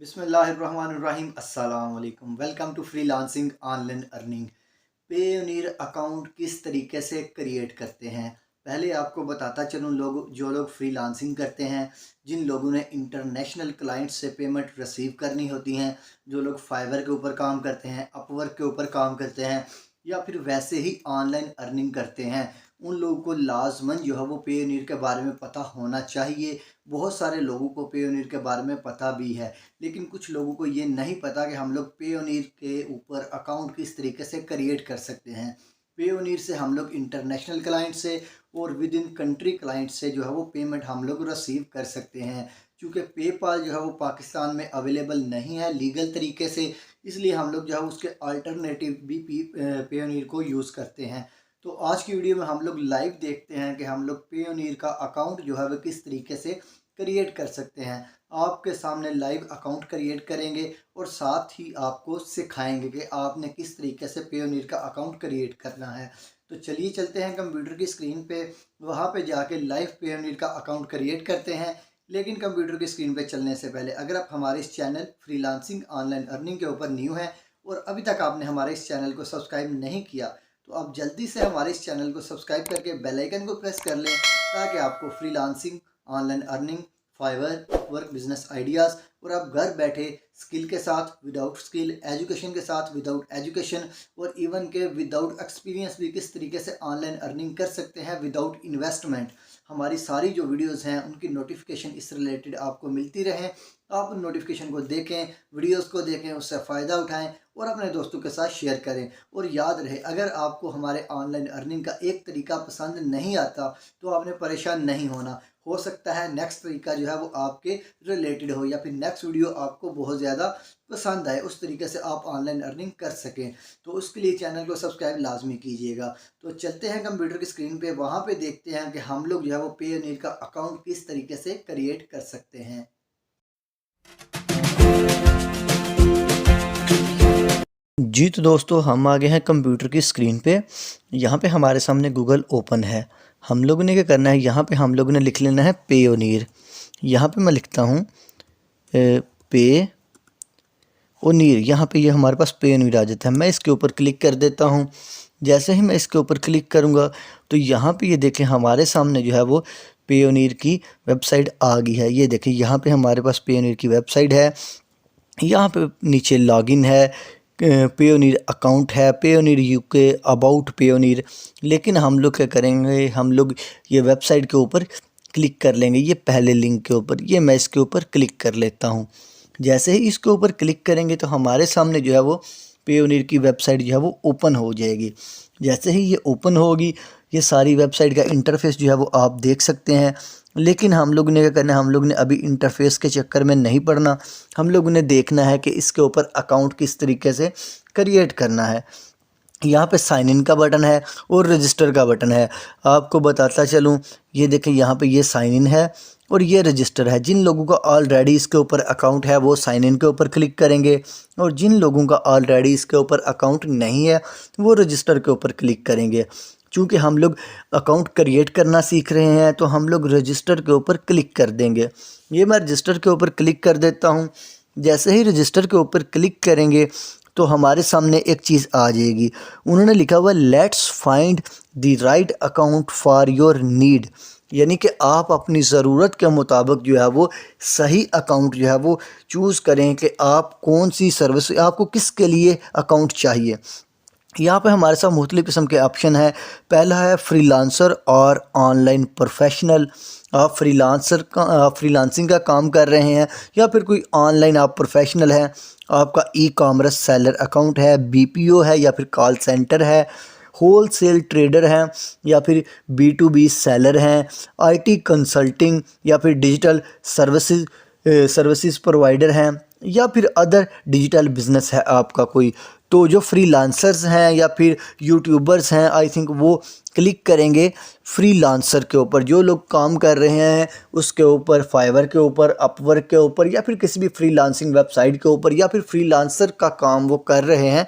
बिस्मिल्लाहिर्रहमानिर्रहीम अस्सलाम वालेकुम। Welcome to freelancing online earning. Payoneer account किस तरीके से क्रिएट करते हैं, पहले आपको बताता चलूँ। जो लोग फ्रीलांसिंग करते हैं, जिन लोगों ने इंटरनेशनल क्लाइंट से पेमेंट रिसीव करनी होती हैं, जो लोग फाइवर के ऊपर काम करते हैं, अपवर्क के ऊपर काम करते हैं, या फिर वैसे ही ऑनलाइन अर्निंग करते हैं, उन लोगों को लाजमन जो है वो पेयोनीर के बारे में पता होना चाहिए। बहुत सारे लोगों को पेयोनीर के बारे में पता भी है, लेकिन कुछ लोगों को ये नहीं पता कि हम लोग पेयोनीर के ऊपर अकाउंट किस तरीके से क्रिएट कर सकते हैं। पेयोनीर से हम लोग इंटरनेशनल क्लाइंट से और विद इन कंट्री क्लाइंट से जो है वो पेमेंट हम लोग रिसीव कर सकते हैं। क्योंकि पेपाल जो है वो पाकिस्तान में अवेलेबल नहीं है लीगल तरीके से, इसलिए हम लोग जो है उसके अल्टरनेटिव भी पेयोनीर को यूज़ करते हैं। तो आज की वीडियो में हम लोग लाइव देखते हैं कि हम लोग पेयोनीर का अकाउंट जो है वो किस तरीके से क्रिएट कर सकते हैं। आपके सामने लाइव अकाउंट क्रिएट करेंगे और साथ ही आपको सिखाएंगे कि आपने किस तरीके से पेयोनीर का अकाउंट क्रिएट करना है। तो चलिए चलते हैं कंप्यूटर की स्क्रीन पे, वहाँ पे जाके लाइव पेयोनीर का अकाउंट क्रिएट करते हैं। लेकिन कंप्यूटर की स्क्रीन पे चलने से पहले अगर आप हमारे इस चैनल फ्रीलांसिंग ऑनलाइन अर्निंग के ऊपर न्यू हैं और अभी तक आपने हमारे इस चैनल को सब्सक्राइब नहीं किया, तो आप जल्दी से हमारे इस चैनल को सब्सक्राइब करके बेल आइकन को प्रेस कर लें, ताकि आपको freelancing online earning, Fiverr, work, business ideas और आप घर बैठे स्किल के साथ, विदाउट स्किल, एजुकेशन के साथ, विदाउट एजुकेशन और इवन के विदाउट एक्सपीरियंस भी किस तरीके से ऑनलाइन अर्निंग कर सकते हैं विदाउट इन्वेस्टमेंट। हमारी सारी जो वीडियोस हैं उनकी नोटिफिकेशन इस रिलेटेड आपको मिलती रहें। आप उन नोटिफिकेशन को देखें, वीडियोस को देखें, उससे फ़ायदा उठाएं और अपने दोस्तों के साथ शेयर करें। और याद रहे, अगर आपको हमारे ऑनलाइन अर्निंग का एक तरीका पसंद नहीं आता तो आपने परेशान नहीं होना। हो सकता है नेक्स्ट तरीका जो है वो आपके रिलेटेड हो, या फिर नेक्स्ट वीडियो आपको बहुत ज़्यादा पसंद आए, उस तरीके से आप ऑनलाइन अर्निंग कर सकें। तो उसके लिए चैनल को सब्सक्राइब लाजमी कीजिएगा। तो चलते हैं कंप्यूटर की स्क्रीन पे, वहाँ पे देखते हैं कि हम लोग जो है वो पेयोनीर का अकाउंट किस तरीके से क्रिएट कर सकते हैं। जी तो दोस्तों, हम आ गए हैं कंप्यूटर की स्क्रीन पे। यहाँ पे हमारे सामने गूगल ओपन है। हम लोगों ने क्या करना है, यहाँ पे हम लोगों ने लिख लेना है पेयोनीर। यहाँ पे मैं लिखता हूँ पे और नीर। यहाँ पे ये हमारे पास पेयोनीर आ जाता है। मैं इसके ऊपर क्लिक कर देता हूँ। जैसे ही मैं इसके ऊपर क्लिक करूँगा तो यहाँ पे ये देखें हमारे सामने जो है वो पेयोनीर की वेबसाइट आ गई है। ये देखें यहाँ पे हमारे पास पेयोनीर की वेबसाइट है। यहाँ पे नीचे लॉगिन है, पेयोनीर अकाउंट है, पेयोनीर यूके, अबाउट पेयोनीर। लेकिन हम लोग क्या करेंगे, हम लोग ये वेबसाइट के ऊपर क्लिक कर लेंगे, ये पहले लिंक के ऊपर। ये मैं इसके ऊपर क्लिक कर लेता हूँ। जैसे ही इसके ऊपर क्लिक करेंगे तो हमारे सामने जो है वो पेयोनीर की वेबसाइट जो है वो ओपन हो जाएगी। जैसे ही ये ओपन होगी, ये सारी वेबसाइट का इंटरफेस जो है वो आप देख सकते हैं। लेकिन हम लोग ने क्या करना है, हम लोग ने अभी इंटरफेस के चक्कर में नहीं पड़ना। हम लोग ने देखना है कि इसके ऊपर अकाउंट किस तरीके से क्रिएट करना है। यहाँ पे साइन इन का बटन है और रजिस्टर का बटन है। आपको बताता चलूँ, ये देखें यहाँ पे ये साइन इन है और ये रजिस्टर है। जिन लोगों का ऑलरेडी इसके ऊपर अकाउंट है वो साइन इन के ऊपर क्लिक करेंगे, और जिन लोगों का ऑलरेडी इसके ऊपर अकाउंट नहीं है वो रजिस्टर के ऊपर क्लिक करेंगे। चूँकि हम लोग अकाउंट क्रिएट करना सीख रहे हैं तो हम लोग रजिस्टर के ऊपर क्लिक कर देंगे। ये मैं रजिस्टर के ऊपर क्लिक कर देता हूँ। जैसे ही रजिस्टर के ऊपर क्लिक करेंगे तो हमारे सामने एक चीज़ आ जाएगी। उन्होंने लिखा हुआ let's find the right account for your need, यानी कि आप अपनी ज़रूरत के मुताबिक जो है वो सही अकाउंट जो है वो चूज़ करें कि आप कौन सी सर्विस, आपको किसके लिए अकाउंट चाहिए। यहाँ पे हमारे साथ मुख्तलिफ़ किस्म के ऑप्शन है। पहला है फ्रीलांसर और ऑनलाइन प्रोफेशनल। आप फ्रीलांसिंग का काम कर रहे हैं, या फिर कोई ऑनलाइन आप प्रोफेशनल हैं, आपका ई कॉमर्स सेलर अकाउंट है, बीपीओ है या फिर कॉल सेंटर है, होल सेल ट्रेडर हैं या फिर बी2बी सेलर हैं, आईटी कंसल्टिंग या फिर डिजिटल सर्विसेज प्रोवाइडर हैं, या फिर अदर डिजिटल बिजनेस है आपका कोई। तो जो फ्रीलांसर्स हैं या फिर यूट्यूबर्स हैं, आई थिंक वो क्लिक करेंगे फ्रीलांसर के ऊपर। जो लोग काम कर रहे हैं उसके ऊपर, फाइवर के ऊपर, अपवर्क के ऊपर, या फिर किसी भी फ्रीलांसिंग वेबसाइट के ऊपर, या फिर फ्रीलांसर का काम वो कर रहे हैं,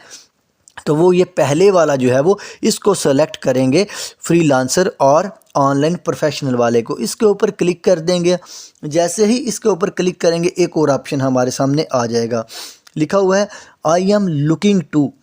तो वो ये पहले वाला जो है वो इसको सेलेक्ट करेंगे, फ्रीलांसर और ऑनलाइन प्रोफेशनल वाले को। इसके ऊपर क्लिक कर देंगे। जैसे ही इसके ऊपर क्लिक करेंगे एक और ऑप्शन हमारे सामने आ जाएगा, लिखा हुआ है I am looking to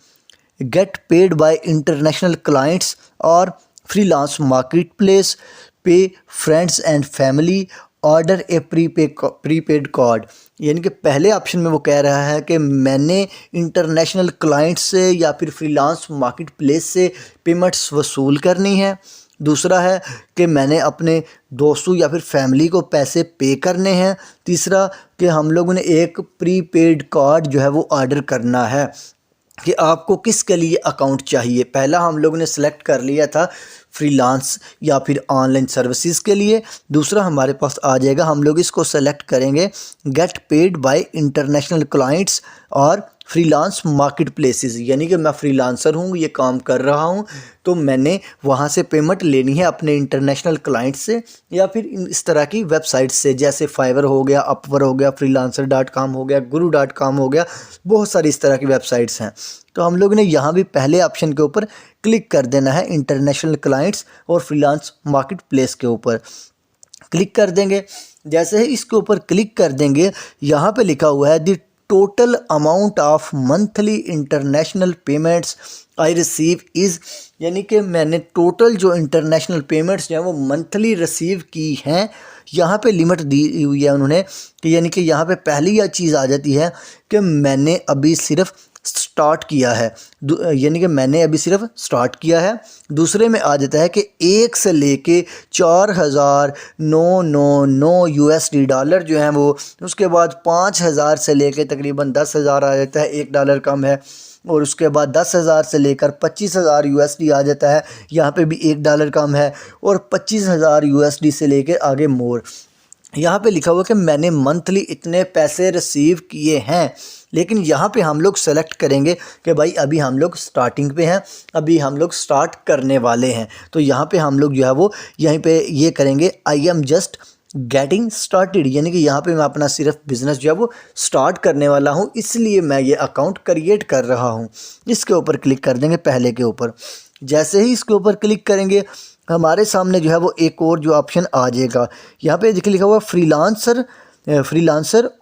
get paid by international clients और freelance marketplace, pay friends and family, order a prepaid card. यानी कि पहले ऑप्शन में वो कह रहा है कि मैंने इंटरनेशनल क्लाइंट से या फिर फ्रीलांस मार्केट प्लेस से पेमेंट्स वसूल करनी है। दूसरा है कि मैंने अपने दोस्तों या फिर फैमिली को पैसे पे करने हैं। तीसरा कि हम लोगों ने एक प्रीपेड कार्ड जो है वो ऑर्डर करना है। कि आपको किसके लिए अकाउंट चाहिए। पहला हम लोगों ने सेलेक्ट कर लिया था फ्रीलांस या फिर ऑनलाइन सर्विसेज के लिए। दूसरा हमारे पास आ जाएगा, हम लोग इसको सेलेक्ट करेंगे gate paid by international clients और फ्रीलांस मार्केट प्लेसेस। यानी कि मैं फ्रीलांसर हूँ, ये काम कर रहा हूँ, तो मैंने वहाँ से पेमेंट लेनी है अपने इंटरनेशनल क्लाइंट से या फिर इस तरह की वेबसाइट से, जैसे फाइवर हो गया, अपवर हो गया, freelancer.com हो गया, guru.com हो गया, बहुत सारी इस तरह की वेबसाइट्स हैं। तो हम लोग ने यहाँ भी पहले ऑप्शन के ऊपर क्लिक कर देना है, इंटरनेशनल क्लाइंट्स और फ्रीलांस मार्केट प्लेस के ऊपर क्लिक कर देंगे। जैसे ही इसके ऊपर क्लिक कर देंगे, यहाँ पे लिखा हुआ है the total amount of monthly international payments I receive is, यानी कि मैंने टोटल जो इंटरनेशनल पेमेंट्स जो हैं वो मंथली रिसीव की हैं। यहाँ पे लिमिट दी हुई है उन्होंने कि यानी कि यहाँ पे पहली यह चीज़ आ जाती है कि मैंने अभी सिर्फ स्टार्ट किया है, यानी कि मैंने अभी सिर्फ स्टार्ट किया है। दूसरे में आ जाता है कि 1 से लेके 4,999 USD डॉलर जो हैं वो, उसके बाद 5,000 से लेके तकरीबन 10,000 आ जाता है, $1 कम है। और उसके बाद 10,000 से लेकर 25,000 USD आ जाता है, यहाँ पे भी $1 कम है। और 25,000 USD से लेकर आगे मोर, यहाँ पे लिखा हुआ कि मैंने मंथली इतने पैसे रिसीव किए हैं। लेकिन यहाँ पे हम लोग सेलेक्ट करेंगे कि भाई अभी हम लोग स्टार्टिंग पे हैं, अभी हम लोग स्टार्ट करने वाले हैं। तो यहाँ पे हम लोग जो है वो यहीं पे ये करेंगे I am just getting started, यानी कि यहाँ पे मैं अपना सिर्फ बिज़नेस जो है वो स्टार्ट करने वाला हूँ, इसलिए मैं ये अकाउंट क्रिएट कर रहा हूँ। इसके ऊपर क्लिक कर देंगे पहले के ऊपर। जैसे ही इसके ऊपर क्लिक करेंगे हमारे सामने जो है वो एक और जो ऑप्शन आ जाएगा, यहाँ पे देखिए लिखा हुआ फ्रीलांसर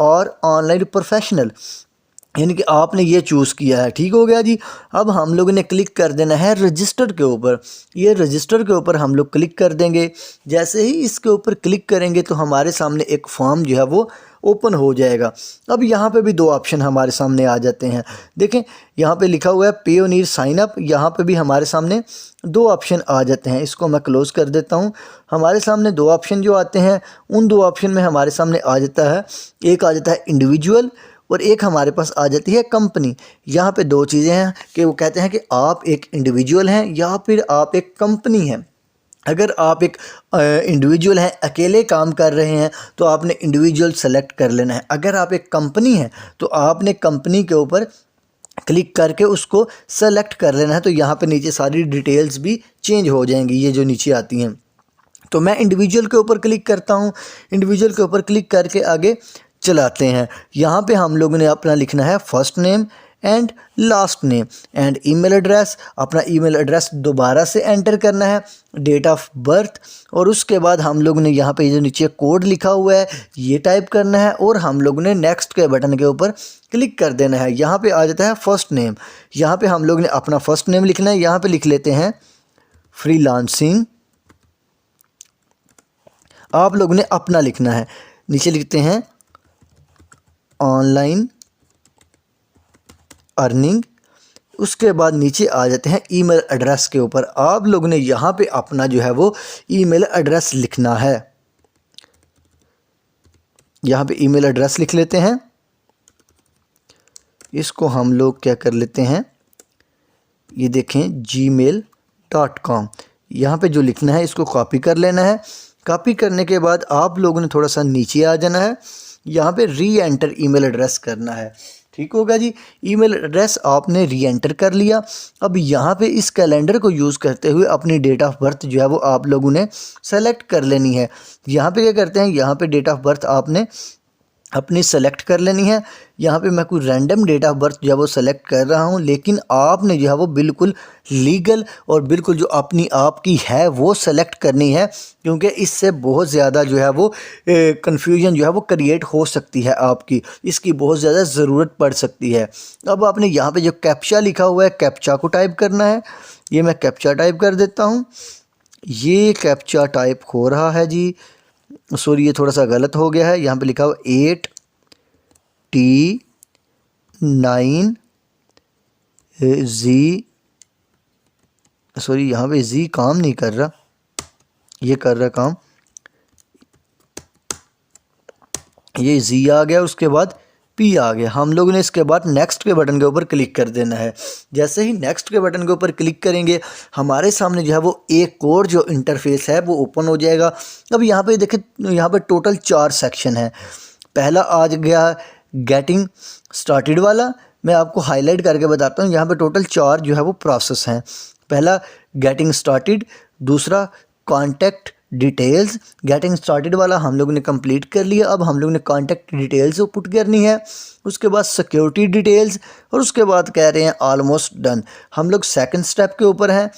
और ऑनलाइन प्रोफेशनल, यानी कि आपने ये चूज़ किया है। ठीक हो गया जी। अब हम लोगों ने क्लिक कर देना है रजिस्टर के ऊपर। ये रजिस्टर के ऊपर हम लोग क्लिक कर देंगे। जैसे ही इसके ऊपर क्लिक करेंगे तो हमारे सामने एक फॉर्म जो है वो ओपन हो जाएगा। अब यहाँ पे भी 2 ऑप्शन हमारे सामने आ जाते हैं। देखें यहाँ पे लिखा हुआ है पेयोनीर साइन अप, यहाँ पे भी हमारे सामने 2 ऑप्शन आ जाते हैं। इसको मैं क्लोज कर देता हूँ। हमारे सामने 2 ऑप्शन जो आते हैं, उन 2 ऑप्शन में हमारे सामने आ जाता है, एक आ जाता है इंडिविजुअल और एक हमारे पास आ जाती है कंपनी। यहाँ पे 2 चीज़ें हैं कि वो कहते हैं कि आप एक इंडिविजुअल हैं या फिर आप एक कंपनी हैं। अगर आप एक इंडिविजुअल हैं, अकेले काम कर रहे हैं, तो आपने इंडिविजुअल सेलेक्ट कर लेना है। अगर आप एक कंपनी हैं तो आपने कंपनी के ऊपर क्लिक करके उसको सेलेक्ट कर लेना है। तो यहाँ पे नीचे सारी डिटेल्स भी चेंज हो जाएंगी, ये जो नीचे आती हैं। तो मैं इंडिविजुअल के ऊपर क्लिक करता हूँ। इंडिविजुअल के ऊपर क्लिक करके आगे चलाते हैं। यहाँ पे हम लोगों ने अपना लिखना है first name and last name and email address. अपना ईमेल एड्रेस दोबारा से एंटर करना है, डेट ऑफ बर्थ, और उसके बाद हम लोग ने यहाँ पे जो नीचे कोड लिखा हुआ है ये टाइप करना है और हम लोग ने नेक्स्ट के बटन के ऊपर क्लिक कर देना है। यहाँ पे आ जाता है फर्स्ट नेम। यहाँ पे हम लोग ने अपना फर्स्ट नेम लिखना है। यहाँ पे लिख लेते हैं फ्रीलांसिंग। आप लोग ने अपना लिखना है। नीचे लिखते हैं ऑनलाइन अर्निंग। उसके बाद नीचे आ जाते हैं ईमेल एड्रेस के ऊपर। आप लोगों ने यहाँ पे अपना जो है वो ईमेल एड्रेस लिखना है। यहाँ पे ईमेल एड्रेस लिख लेते हैं। इसको हम लोग क्या कर लेते हैं, ये देखें gmail.com। यहाँ पे जो लिखना है इसको कॉपी कर लेना है। कॉपी करने के बाद आप लोगों ने थोड़ा सा नीचे आ जाना है। यहाँ पे री एंटर ईमेल एड्रेस करना है। ठीक होगा जी। ईमेल एड्रेस आपने री एंटर कर लिया। अब यहाँ पे इस कैलेंडर को यूज़ करते हुए अपनी डेट ऑफ बर्थ जो है वो आप लोगों ने सेलेक्ट कर लेनी है। यहाँ पे क्या करते हैं, यहाँ पे डेट ऑफ बर्थ आपने अपनी सेलेक्ट कर लेनी है। यहाँ पे मैं कोई रैंडम डेट ऑफ बर्थ जो है वो सेलेक्ट कर रहा हूँ, लेकिन आपने जो है वो बिल्कुल लीगल और बिल्कुल जो अपनी आपकी है वो सेलेक्ट करनी है, क्योंकि इससे बहुत ज़्यादा जो है वो कन्फ्यूजन जो है वो क्रिएट हो सकती है आपकी, इसकी बहुत ज़्यादा ज़रूरत पड़ सकती है। अब आपने यहाँ पे जो कैप्चा लिखा हुआ है, कैप्चा को टाइप करना है। ये मैं कैप्चा टाइप कर देता हूँ। ये कैप्चा टाइप हो रहा है जी, सॉरी ये थोड़ा सा गलत हो गया है। यहाँ पे लिखा हुआ 8T9Z, सॉरी यहाँ पे Z काम नहीं कर रहा, ये कर रहा काम, ये Z आ गया, उसके बाद P आ गया। हम लोगों ने इसके बाद नेक्स्ट के बटन के ऊपर क्लिक कर देना है। जैसे ही नेक्स्ट के बटन के ऊपर क्लिक करेंगे, हमारे सामने जो है वो एक और जो इंटरफेस है वो ओपन हो जाएगा। अब यहाँ पे देखें, यहाँ पे टोटल 4 सेक्शन है। पहला आ गया गेटिंग स्टार्टेड वाला, मैं आपको हाईलाइट करके बताता हूँ। यहाँ पे टोटल 4 जो है वो प्रोसेस हैं। पहला गेटिंग स्टार्टेड, दूसरा कॉन्टैक्ट डिटेल्स। गेटिंग स्टार्टेड वाला हम लोगों ने कंप्लीट कर लिया। अब हम लोगों ने कॉन्टैक्ट डिटेल्स को पुट करनी है, उसके बाद सिक्योरिटी डिटेल्स, और उसके बाद कह रहे हैं ऑलमोस्ट डन। हम लोग सेकंड स्टेप के ऊपर हैं।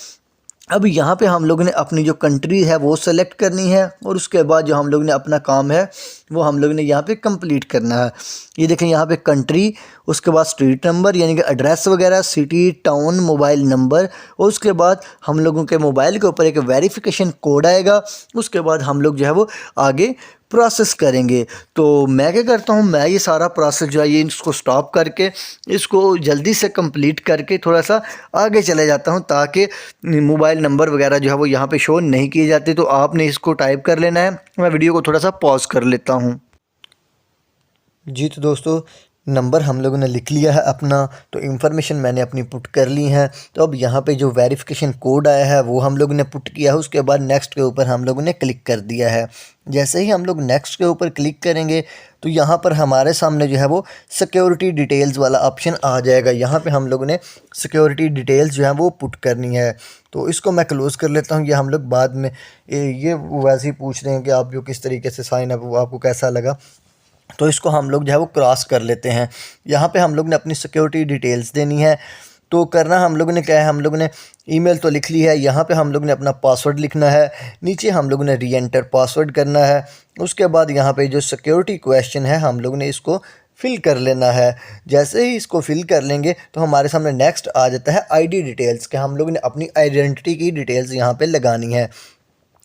अब यहाँ पे हम लोगों ने अपनी जो कंट्री है वो सेलेक्ट करनी है, और उसके बाद जो हम लोग ने अपना काम है वो हम लोग ने यहाँ पे कंप्लीट करना है। ये देखें यहाँ पे कंट्री, उसके बाद स्ट्रीट नंबर यानी कि एड्रेस वगैरह, सिटी, टाउन, मोबाइल नंबर, और उसके बाद हम लोगों के मोबाइल के ऊपर एक वेरिफिकेशन कोड आएगा। उसके बाद हम लोग जो है वो आगे प्रोसेस करेंगे। तो मैं क्या करता हूँ, मैं ये सारा प्रोसेस जो है ये इसको स्टॉप करके इसको जल्दी से कंप्लीट करके थोड़ा सा आगे चले जाता हूँ, ताकि मोबाइल नंबर वगैरह जो है वो यहाँ पे शो नहीं किए जाते। तो आपने इसको टाइप कर लेना है। मैं वीडियो को थोड़ा सा पॉज कर लेता हूँ जी। तो दोस्तों, नंबर हम लोगों ने लिख लिया है अपना, तो इन्फॉर्मेशन मैंने अपनी पुट कर ली है। तो अब यहाँ पे जो वेरिफिकेशन कोड आया है वो हम लोगों ने पुट किया है। उसके बाद नेक्स्ट के ऊपर हम लोगों ने क्लिक कर दिया है। जैसे ही हम लोग नेक्स्ट के ऊपर क्लिक करेंगे, तो यहाँ पर हमारे सामने जो है वो सिक्योरिटी डिटेल्स वाला ऑप्शन आ जाएगा। यहाँ पे हम लोगों ने सिक्योरिटी डिटेल्स जो है वो पुट करनी है। तो इसको मैं क्लोज़ कर लेता हूँ। ये हम लोग बाद में ये वैसे ही पूछ रहे हैं कि आप जो किस तरीके से साइन अप, वो आपको कैसा लगा, तो इसको हम लोग जो है वो क्रॉस कर लेते हैं। यहाँ पे हम लोग ने अपनी सिक्योरिटी डिटेल्स देनी है। तो करना हम लोगों ने क्या है, हम लोगों ने ईमेल तो लिख ली है। यहाँ पे हम लोग ने अपना पासवर्ड लिखना है। नीचे हम लोगों ने री एंटर पासवर्ड करना है। उसके बाद यहाँ पे जो सिक्योरिटी क्वेश्चन है हम लोग ने इसको फिल कर लेना है। जैसे ही इसको फिल कर लेंगे तो हमारे सामने नेक्स्ट आ जाता है आईडी डिटेल्स, के हम लोग ने अपनी आइडेंटिटी की डिटेल्स यहाँ पे लगानी है।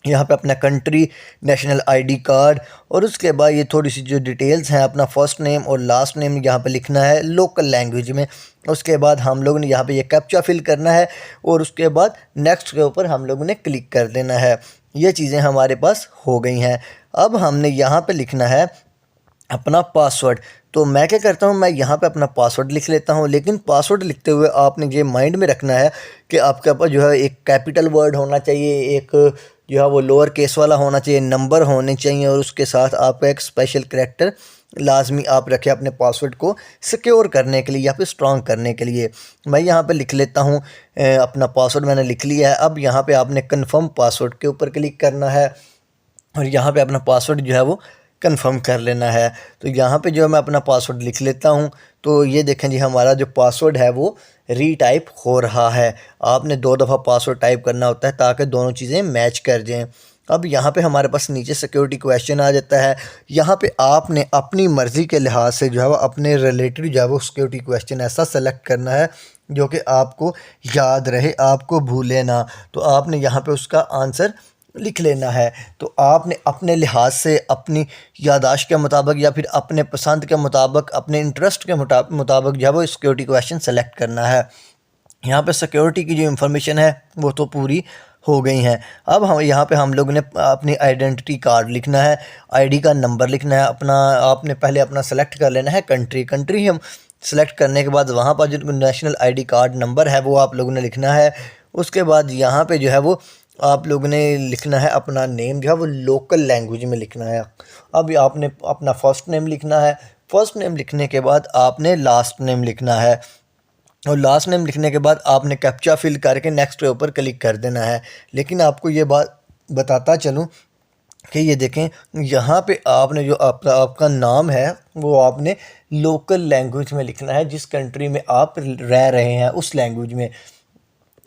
यहाँ पे अपना कंट्री, नेशनल आईडी कार्ड, और उसके बाद ये थोड़ी सी जो डिटेल्स हैं, अपना फर्स्ट नेम और लास्ट नेम यहाँ पे लिखना है लोकल लैंग्वेज में। उसके बाद हम लोग ने यहाँ पे ये कैप्चा फिल करना है, और उसके बाद नेक्स्ट के ऊपर हम लोगों ने क्लिक कर देना है। ये चीज़ें हमारे पास हो गई हैं। अब हमने यहाँ पे लिखना है अपना पासवर्ड। तो मैं क्या करता हूँ, मैं यहाँ पे अपना पासवर्ड लिख लेता हूँ। लेकिन पासवर्ड लिखते हुए आपने ये माइंड में रखना है कि आपके पास जो है एक कैपिटल वर्ड होना चाहिए, एक जो है वो लोअर केस वाला होना चाहिए, नंबर होने चाहिए, और उसके साथ आपका एक स्पेशल करैक्टर लाजमी आप रखें अपने पासवर्ड को सिक्योर करने के लिए या फिर स्ट्रॉन्ग करने के लिए। मैं यहाँ पे लिख लेता हूँ अपना पासवर्ड मैंने लिख लिया है। अब यहाँ पे आपने कन्फर्म पासवर्ड के ऊपर क्लिक करना है, और यहाँ पे अपना पासवर्ड जो है वो कंफर्म कर लेना है। तो यहाँ पे जो है मैं अपना पासवर्ड लिख लेता हूँ। तो ये देखें जी, हमारा जो पासवर्ड है वो रीटाइप हो रहा है। आपने 2 दफ़ा पासवर्ड टाइप करना होता है ताकि दोनों चीज़ें मैच कर जाएं। अब यहाँ पे हमारे पास नीचे सिक्योरिटी क्वेश्चन आ जाता है। यहाँ पे आपने अपनी मर्ज़ी के लिहाज से जो है वो अपने रिलेटेड जो है वो सिक्योरिटी क्वेश्चन ऐसा सेलेक्ट करना है जो कि आपको याद रहे, आपको भूले ना। तो आपने यहाँ पे उसका आंसर लिख लेना है। तो आपने अपने लिहाज से, अपनी यादाश्त के मुताबिक या फिर अपने पसंद के मुताबिक, अपने इंटरेस्ट के मुताबिक जो है वो सिक्योरिटी क्वेश्चन सेलेक्ट करना है। यहाँ पे सिक्योरिटी की जो इंफॉर्मेशन है वो तो पूरी हो गई हैं। अब हम यहाँ पे हम लोग ने अपनी आइडेंटिटी कार्ड लिखना है, आईडी का नंबर लिखना है अपना। आपने पहले अपना सेलेक्ट कर लेना है कंट्री हम सेलेक्ट करने के बाद वहाँ पर जो नेशनल आईडी कार्ड नंबर है वो आप लोगों ने लिखना है। उसके बाद यहाँ पे जो है वो आप लोगों ने लिखना है अपना नेम जो है वो लोकल लैंग्वेज में लिखना है। अब आपने अपना फ़र्स्ट नेम लिखना है। फ़र्स्ट नेम लिखने के बाद आपने लास्ट नेम लिखना है, और लास्ट नेम लिखने के बाद आपने कैप्चा फिल करके नेक्स्ट के ऊपर क्लिक कर देना है। लेकिन आपको ये बात बताता चलूँ कि ये देखें यहाँ पे आपने जो आपका नाम है वो आपने लोकल लैंग्वेज में लिखना है, जिस कंट्री में आप रह रहे हैं उस लैंग्वेज में।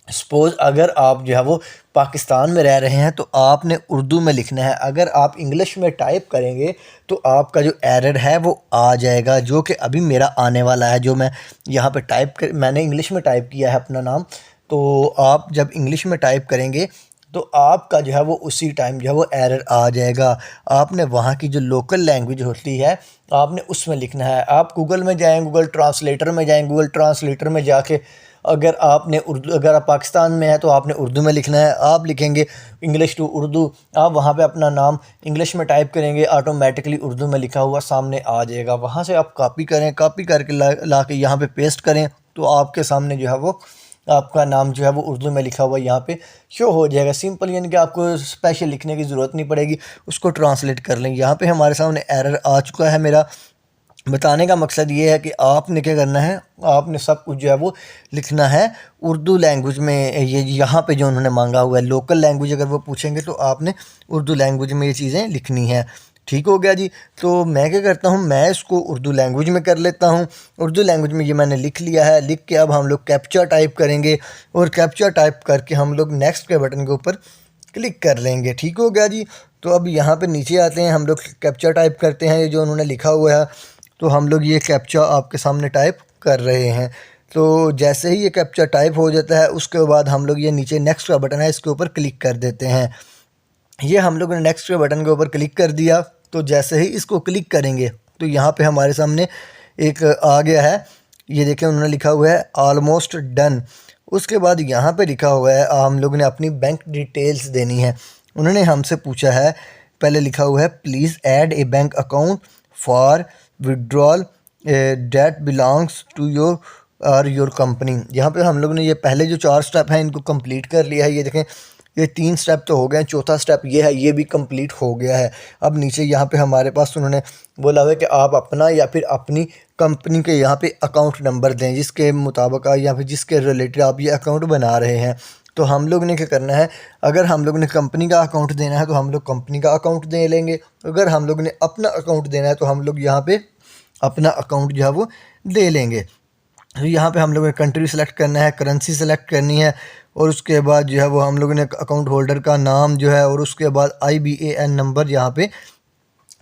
सपोज़ अगर आप जो है वो पाकिस्तान में रह रहे हैं तो आपने उर्दू में लिखना है। अगर आप इंग्लिश में टाइप करेंगे तो आपका जो एरर है वो आ जाएगा, जो कि अभी मेरा आने वाला है। जो मैं यहाँ पे मैंने इंग्लिश में टाइप किया है अपना नाम, तो आप जब इंग्लिश में टाइप करेंगे तो आपका जो है वो उसी टाइम जो है वो एरर आ जाएगा। आपने वहाँ की जो लोकल लैंग्वेज होती है आपने उसमें लिखना है। आप गूगल में जाएँ, गूगल ट्रांसलेटर में जाएँ, गूगल ट्रांसलेटर में जाके अगर आप पाकिस्तान में है तो आपने उर्दू में लिखना है। आप लिखेंगे इंग्लिश टू उर्दू, आप वहाँ पे अपना नाम इंग्लिश में टाइप करेंगे, ऑटोमेटिकली उर्दू में लिखा हुआ सामने आ जाएगा। वहाँ से आप कॉपी करें, कॉपी करके ला के यहाँ पे पेस्ट करें तो आपके सामने जो है वो आपका नाम जो है वो उर्दू में लिखा हुआ यहाँ पे शो हो जाएगा। सिंपल, यानी कि आपको स्पेशल लिखने की ज़रूरत नहीं पड़ेगी, उसको ट्रांसलेट कर लें। यहाँ पे हमारे सामने एरर आ चुका है। मेरा बताने का मकसद ये है कि आपने क्या करना है, आपने सब कुछ जो है वो लिखना है उर्दू लैंग्वेज में। ये यहाँ पे जो उन्होंने मांगा हुआ है लोकल लैंग्वेज, अगर वो पूछेंगे तो आपने उर्दू लैंग्वेज में ये चीज़ें लिखनी है। ठीक हो गया जी। तो मैं क्या करता हूँ, मैं इसको उर्दू लैंग्वेज में कर लेता हूँ। उर्दू लैंग्वेज में ये मैंने लिख लिया है। लिख के अब हम लोग कैप्चा टाइप करेंगे और कैप्चा टाइप करके हम लोग नेक्स्ट के बटन के ऊपर क्लिक कर लेंगे। ठीक हो गया जी। तो अब यहाँ पे नीचे आते हैं, हम लोग कैप्चा टाइप करते हैं, ये जो उन्होंने लिखा हुआ है। तो हम लोग ये कैप्चा आपके सामने टाइप कर रहे हैं। तो जैसे ही ये कैप्चा टाइप हो जाता है उसके बाद हम लोग ये नीचे नेक्स्ट का बटन है इसके ऊपर क्लिक कर देते हैं। ये हम लोगों ने नेक्स्ट के बटन के ऊपर क्लिक कर दिया। तो जैसे ही इसको क्लिक करेंगे तो यहाँ पे हमारे सामने एक आ गया है, ये देखें उन्होंने लिखा हुआ है ऑलमोस्ट डन। उसके बाद यहाँ पे लिखा हुआ है हम लोगों ने अपनी बैंक डिटेल्स देनी है। उन्होंने हमसे पूछा है, पहले लिखा हुआ है please add a bank account for withdrawal that belongs to your or your company. यहाँ पे हम लोग ने ये पहले जो 4 स्टेप हैं इनको कंप्लीट कर लिया है। ये देखें ये 3 स्टेप तो हो गए हैं, चौथा स्टेप ये है, ये भी कंप्लीट हो गया है। अब नीचे यहाँ पे हमारे पास उन्होंने बोला हुआ है कि आप अपना या फिर अपनी कंपनी के यहाँ पे अकाउंट नंबर दें, जिसके मुताबिक या फिर जिसके रिलेटेड आप ये अकाउंट बना रहे हैं। तो हम लोग ने क्या करना है, अगर हम लोग ने कंपनी का अकाउंट देना है तो हम लोग कंपनी का अकाउंट दे लेंगे। अगर हम लोग ने अपना अकाउंट देना है तो हम लोग यहाँ पे अपना अकाउंट जो है वो दे लेंगे। तो यहाँ पे हम लोगों ने कंट्री सेलेक्ट करना है, करेंसी सेलेक्ट करनी है और उसके बाद जो है वो हम लोगों ने अकाउंट होल्डर का नाम जो है और उसके बाद IBAN नंबर यहाँ पे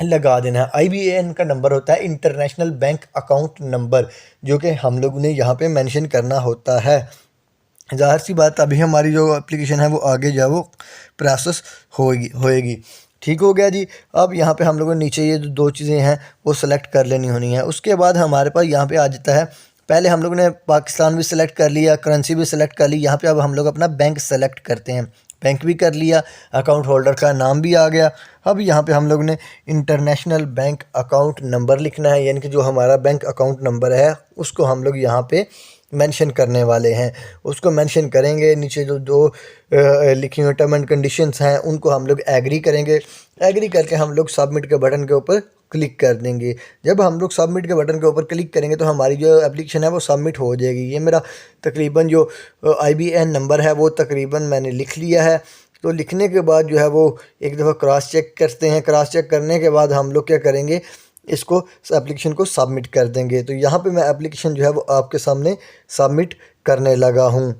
लगा देना है। IBAN का नंबर होता है इंटरनेशनल बैंक अकाउंट नंबर, जो कि हम लोग ने यहाँ पे मेंशन करना होता है। ज़ाहिर सी बात अभी हमारी जो एप्लीकेशन है वो आगे जो है वो प्रोसेस होएगी। ठीक हो गया जी। अब यहाँ पे हम लोगों ने नीचे ये 2 चीज़ें हैं वो सेलेक्ट कर लेनी होनी है। उसके बाद हमारे पास यहाँ पे आ जाता है, पहले हम लोगों ने पाकिस्तान भी सिलेक्ट कर लिया, करेंसी भी सिलेक्ट कर ली। यहाँ पे अब हम लोग अपना बैंक सेलेक्ट करते हैं, बैंक भी कर लिया, अकाउंट होल्डर का नाम भी आ गया। अब यहाँ पे हम लोग ने इंटरनेशनल बैंक अकाउंट नंबर लिखना है, यानी कि जो हमारा बैंक अकाउंट नंबर है उसको हम लोग यहाँ पे मेंशन करने वाले हैं। उसको मेंशन करेंगे, नीचे जो 2 लिखी हुई टर्म एंड कंडीशंस हैं उनको हम लोग एग्री करेंगे। एग्री करके हम लोग सबमिट के बटन के ऊपर क्लिक कर देंगे। जब हम लोग सबमिट के बटन के ऊपर क्लिक करेंगे तो हमारी जो एप्लीकेशन है वो सबमिट हो जाएगी। ये मेरा तकरीबन जो IBAN नंबर है वो तकरीबन मैंने लिख लिया है। तो लिखने के बाद जो है वो एक दफ़ा क्रॉस चेक करते हैं। क्रॉस चेक करने के बाद हम लोग क्या करेंगे, इसको एप्लीकेशन को सबमिट कर देंगे। तो यहाँ पे मैं एप्लीकेशन जो है वो आपके सामने सबमिट करने लगा हूँ।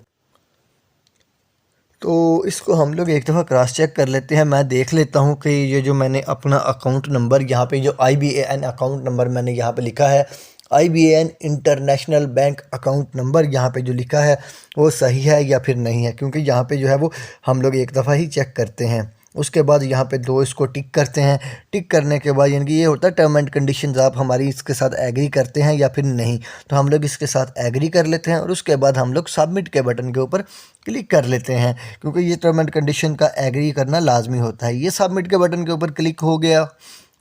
तो इसको हम लोग एक दफ़ा क्रॉस चेक कर लेते हैं। मैं देख लेता हूँ कि ये जो मैंने अपना अकाउंट नंबर यहाँ पे जो IBAN अकाउंट नंबर मैंने यहाँ पे लिखा है, IBAN international bank account number यहाँ पे जो लिखा है वो सही है या फिर नहीं है, क्योंकि यहाँ पे जो है वो हम लोग एक दफ़ा ही चेक करते हैं। उसके बाद यहाँ पे 2 इसको टिक करते हैं। टिक करने के बाद यानी कि ये होता है टर्म एंड कंडीशंस, आप हमारी इसके साथ एग्री करते हैं या फिर नहीं। तो हम लोग इसके साथ एग्री कर लेते हैं और उसके बाद हम लोग सबमिट के बटन के ऊपर क्लिक कर लेते हैं, क्योंकि ये टर्म एंड कंडीशन का एग्री करना लाजमी होता है। ये सबमिट के बटन के ऊपर क्लिक हो गया।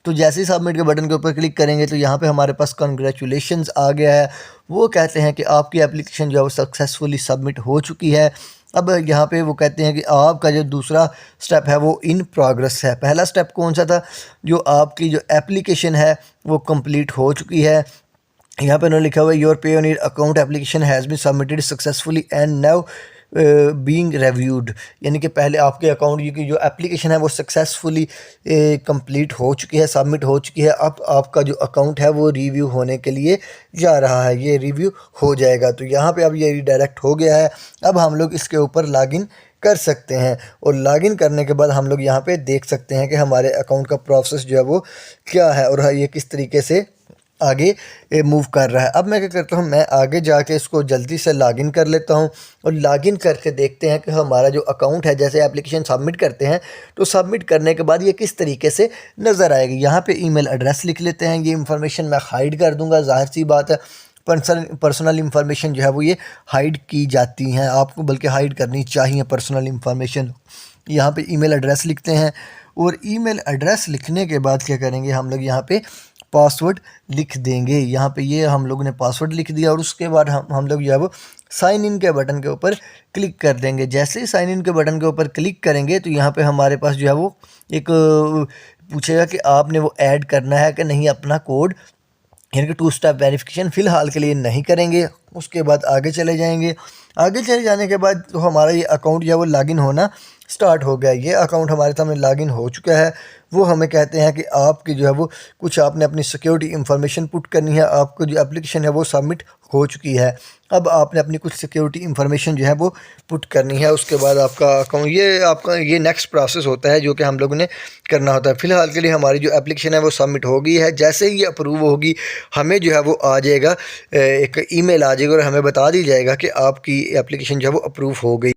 तो जैसे ही सबमिट के बटन के ऊपर क्लिक करेंगे तो यहाँ पे हमारे पास कंग्रेचुलेशंस आ गया है। वो कहते हैं कि आपकी एप्लीकेशन जो है वो सक्सेसफुली सबमिट हो चुकी है। अब यहाँ पे वो कहते हैं कि आपका जो दूसरा स्टेप है वो इन प्रोग्रेस है। पहला स्टेप कौन सा था, जो आपकी जो एप्लीकेशन है वो कंप्लीट हो चुकी है। यहाँ पे उन्होंने लिखा हुआ है your Payoneer account application has been submitted successfully and now being reviewed, यानी कि पहले आपके अकाउंट की जो एप्लीकेशन है वो सक्सेसफुली कंप्लीट हो चुकी है, सबमिट हो चुकी है। अब आपका जो अकाउंट है वो रिव्यू होने के लिए जा रहा है, ये रिव्यू हो जाएगा। तो यहाँ पे अब ये रिडायरेक्ट हो गया है। अब हम लोग इसके ऊपर लॉगिन कर सकते हैं और लॉगिन करने के बाद हम लोग यहाँ पे देख सकते हैं कि हमारे अकाउंट का प्रोसेस जो है वो क्या है और ये किस तरीके से आगे मूव कर रहा है। अब मैं क्या करता हूँ, मैं आगे जाके इसको जल्दी से लॉगिन कर लेता हूँ और लॉगिन करके देखते हैं कि हमारा जो अकाउंट है, जैसे एप्लीकेशन सबमिट करते हैं तो सबमिट करने के बाद ये किस तरीके से नज़र आएगी। यहाँ पे ईमेल एड्रेस लिख लेते हैं, ये इंफॉर्मेशन मैं हाइड कर दूँगा, ज़ाहिर सी बात है पर्सनल इंफॉर्मेशन जो है वो ये हाइड की जाती हैं, आपको बल्कि हाइड करनी चाहिए पर्सनल इंफॉर्मेशन। यहाँ पे ईमेल एड्रेस लिखते हैं और ईमेल एड्रेस लिखने के बाद क्या करेंगे, हम लोग यहाँ पे पासवर्ड लिख देंगे। यहाँ पे ये हम लोग ने पासवर्ड लिख दिया और उसके बाद हम लोग जो है वो साइन इन के बटन के ऊपर क्लिक कर देंगे। जैसे ही साइन इन के बटन के ऊपर क्लिक करेंगे तो यहाँ पे हमारे पास जो है वो एक पूछेगा कि आपने वो ऐड करना है कि नहीं अपना कोड, यानी कि 2 स्टेप वेरिफिकेशन फ़िलहाल के लिए नहीं करेंगे। उसके बाद आगे चले जाएंगे। आगे चले जाने के बाद तो हमारा ये अकाउंट जो है वो लॉगिन होना स्टार्ट हो गया। ये अकाउंट हमारे सामने लॉगिन हो चुका है। वो हमें कहते हैं कि आपकी जो है वो कुछ आपने अपनी सिक्योरिटी इंफॉर्मेशन पुट करनी है, आपको जो एप्लीकेशन है वो सबमिट हो चुकी है। अब आपने अपनी कुछ सिक्योरिटी इंफॉर्मेशन जो है वो पुट करनी है। उसके बाद आपका अकाउंट, ये आपका ये नेक्स्ट प्रोसेस होता है जो कि हम लोगों ने करना होता है। फ़िलहाल के लिए हमारी जो एप्लीकेशन है वो सबमिट हो गई है। जैसे ही ये अप्रूव होगी हमें जो है वो आ जाएगा, एक ईमेल आ जाएगा और हमें बता दी जाएगा कि आपकी एप्लीकेशन जो है वो अप्रूव हो गई।